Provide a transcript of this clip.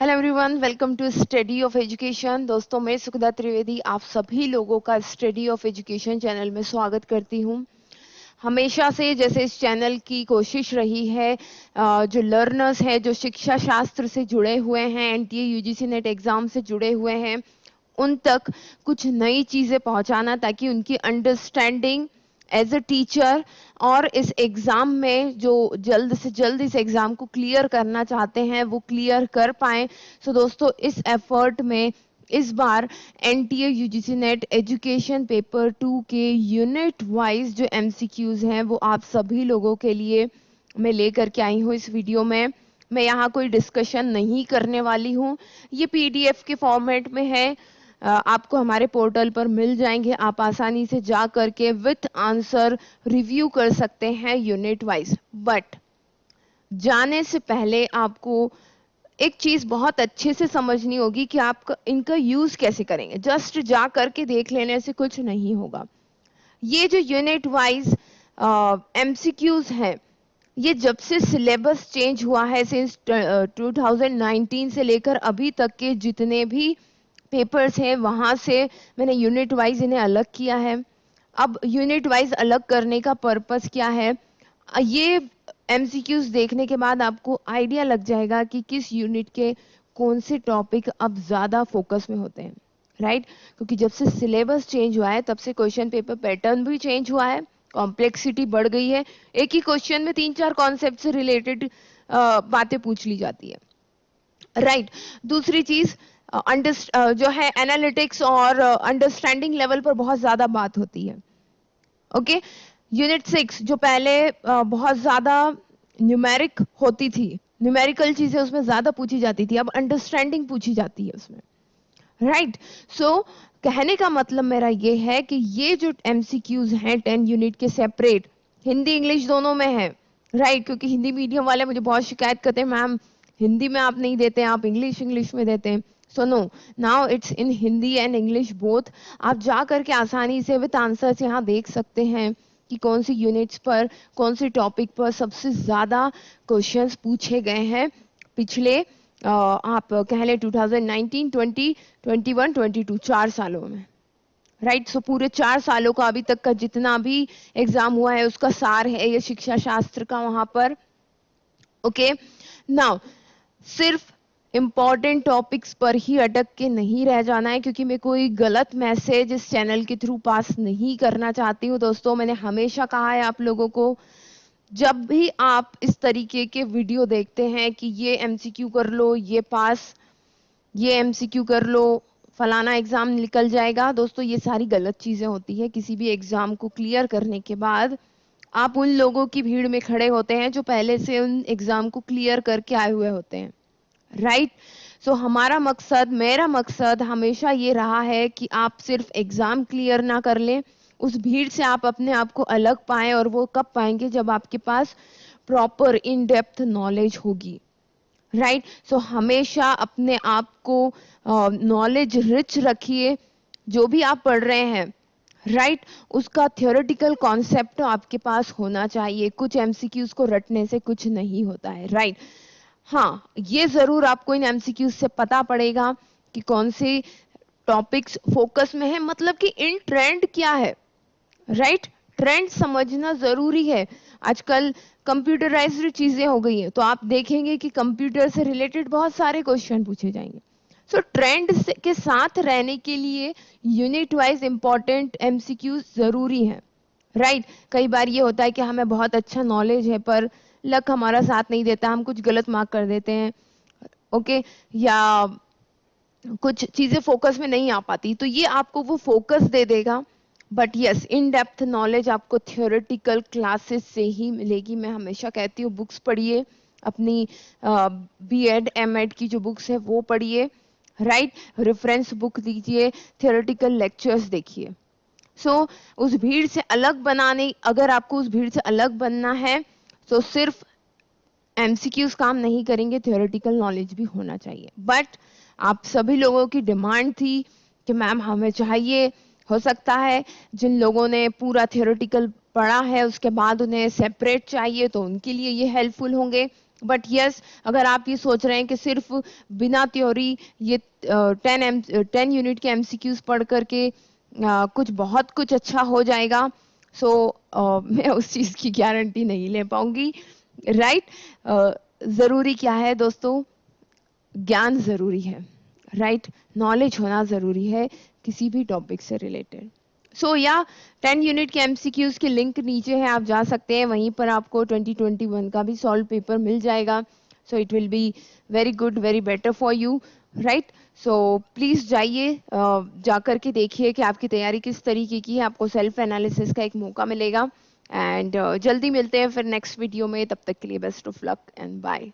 Hello everyone, welcome to study of education. दोस्तों, मैं सुखदा त्रिवेदी आप सभी लोगों का स्टडी ऑफ एजुकेशन चैनल में स्वागत करती हूं। हमेशा से जैसे इस चैनल की कोशिश रही है, जो लर्नर्स हैं, जो शिक्षा शास्त्र से जुड़े हुए हैं, एनटीए यूजीसी नेट एग्जाम से जुड़े हुए हैं, उन तक कुछ नई चीजें पहुंचाना ताकि उनकी अंडरस्टैंडिंग एज अ टीचर और इस एग्जाम में जो जल्द से जल्द इस एग्जाम को क्लियर करना चाहते हैं वो क्लियर कर पाए। सो दोस्तों, इस एफर्ट में इस बार NTA UGC NET education paper 2 के यूनिट वाइज जो एमसीक्यूज हैं वो आप सभी लोगों के लिए मैं लेकर के आई हूँ इस वीडियो में। मैं यहाँ कोई डिस्कशन नहीं करने वाली हूँ, ये पीडीएफ के फॉर्मेट में है, आपको हमारे पोर्टल पर मिल जाएंगे। आप आसानी से जा करके विथ आंसर रिव्यू कर सकते हैं यूनिट वाइज। बट जाने से पहले आपको एक चीज बहुत अच्छे से समझनी होगी कि आप इनका यूज कैसे करेंगे। जस्ट जा करके देख लेने से कुछ नहीं होगा। ये जो यूनिट वाइज एमसीक्यूज हैं, ये जब से सिलेबस चेंज हुआ है सिंस 2019 से लेकर अभी तक के जितने भी पेपर्स हैं वहां से मैंने यूनिट वाइज इन्हें अलग किया है। अब यूनिट वाइज अलग करने का पर्पस क्या है, ये एमसीक्यूज देखने के बाद आपको आइडिया लग जाएगा कि किस यूनिट के कौन से टॉपिक अब ज्यादा फोकस में होते हैं, राइट? क्योंकि जब से सिलेबस चेंज हुआ है तब से क्वेश्चन पेपर पैटर्न भी चेंज हुआ है, कॉम्प्लेक्सिटी बढ़ गई है। एक ही क्वेश्चन में 3-4 कॉन्सेप्ट से रिलेटेड बातें पूछ ली जाती है, राइट? दूसरी चीज, जो है एनालिटिक्स और अंडरस्टैंडिंग लेवल पर बहुत ज्यादा बात होती है। ओके, यूनिट 6 जो पहले बहुत ज्यादा न्यूमेरिक होती थी, न्यूमेरिकल चीजें उसमें ज्यादा पूछी जाती थी, अब अंडरस्टैंडिंग पूछी जाती है उसमें, राइट? सो कहने का मतलब मेरा ये है कि ये जो एमसीक्यूज हैं 10 यूनिट के सेपरेट, हिंदी इंग्लिश दोनों में है, राइट? क्योंकि हिंदी मीडियम वाले मुझे बहुत शिकायत करते हैं, मैम हिंदी में आप नहीं देते, आप इंग्लिश इंग्लिश में देते हैं। So no, now it's in Hindi and English both. आप जा करके आसानी से विद आंसर्स यहाँ देख सकते हैं कि कौन सी यूनिट्स पर, कौन से टॉपिक पर सबसे ज्यादा क्वेश्चंस पूछे गए हैं पिछले आप कह लें 2019, 20, 21, 22 4 सालों में, राइट? सो पूरे 4 सालों का अभी तक का जितना भी एग्जाम हुआ है उसका सार है ये शिक्षा शास्त्र का वहां पर। ओके, नाउ सिर्फ इंपॉर्टेंट टॉपिक्स पर ही अटक के नहीं रह जाना है, क्योंकि मैं कोई गलत मैसेज इस चैनल के थ्रू पास नहीं करना चाहती हूँ। दोस्तों, मैंने हमेशा कहा है आप लोगों को, जब भी आप इस तरीके के वीडियो देखते हैं कि ये एमसीक्यू कर लो, ये पास, ये एमसीक्यू कर लो, फलाना एग्जाम निकल जाएगा, दोस्तों ये सारी गलत चीजें होती है। किसी भी एग्जाम को क्लियर करने के बाद आप उन लोगों की भीड़ में खड़े होते हैं जो पहले से उन एग्जाम को क्लियर करके आए हुए होते हैं, राइट? सो हमारा मकसद, मेरा मकसद हमेशा ये रहा है कि आप सिर्फ एग्जाम क्लियर ना कर लें, उस भीड़ से आप अपने आप को अलग पाएं। और वो कब पाएंगे? जब आपके पास प्रॉपर इन डेप्थ नॉलेज होगी, राइट? सो हमेशा अपने आप को नॉलेज रिच रखिए, जो भी आप पढ़ रहे हैं, राइट? उसका थियोरेटिकल कॉन्सेप्ट आपके पास होना चाहिए। कुछ एमसीक्यूज को रटने से कुछ नहीं होता है, राइट? हाँ, ये जरूर आपको इन एमसीक्यूज से पता पड़ेगा कि कौन से टॉपिक्स फोकस में है, मतलब कि इन ट्रेंड क्या है, राइट? ट्रेंड समझना जरूरी है। आजकल कंप्यूटराइज्ड चीजें हो गई हैं, तो आप देखेंगे कि कंप्यूटर से रिलेटेड बहुत सारे क्वेश्चन पूछे जाएंगे। सो ट्रेंड के साथ रहने के लिए यूनिट वाइज इंपॉर्टेंट एमसीक्यू जरूरी है, राइट? कई बार ये होता है कि हमें बहुत अच्छा नॉलेज है पर लक हमारा साथ नहीं देता, हम कुछ गलत मार्क कर देते हैं, ओके, या कुछ चीजें फोकस में नहीं आ पाती, तो ये आपको वो फोकस दे देगा। But yes, in depth knowledge आपको थियोरेटिकल क्लासेस से ही मिलेगी। मैं हमेशा कहती हूँ बुक्स पढ़िए, अपनी बीएड एमएड की जो बुक्स है वो पढ़िए, राइट? रेफरेंस बुक लीजिए, थियोरेटिकल लेक्चर्स देखिए। सो उस भीड़ से अलग बनाने, अगर आपको उस भीड़ से अलग बनना है तो सिर्फ एमसीक्यूज काम नहीं करेंगे, थियोरेटिकल नॉलेज भी होना चाहिए। बट आप सभी लोगों की डिमांड थी कि मैम हमें चाहिए, हो सकता है जिन लोगों ने पूरा थियोरेटिकल पढ़ा है उसके बाद उन्हें सेपरेट चाहिए, तो उनके लिए ये हेल्पफुल होंगे। बट यस, अगर आप ये सोच रहे हैं कि सिर्फ बिना थ्योरी ये 10 यूनिट के एमसीक्यूज पढ़ करके कुछ बहुत कुछ अच्छा हो जाएगा, सो मैं उस चीज की गारंटी नहीं ले पाऊंगी, राइट। जरूरी क्या है दोस्तों? ज्ञान जरूरी है, राइट। नॉलेज होना जरूरी है किसी भी टॉपिक से रिलेटेड। सो या 10 यूनिट के एमसीक्यूज के लिंक नीचे है, आप जा सकते हैं, वहीं पर आपको 2021 का भी सॉल्व पेपर मिल जाएगा। So it will be very good, very better for you, right. So please जाइए, जा करके देखिए कि आपकी तैयारी किस तरीके की है, आपको सेल्फ एनालिसिस का एक मौका मिलेगा। एंड जल्दी मिलते हैं फिर नेक्स्ट वीडियो में, तब तक के लिए best of luck and bye.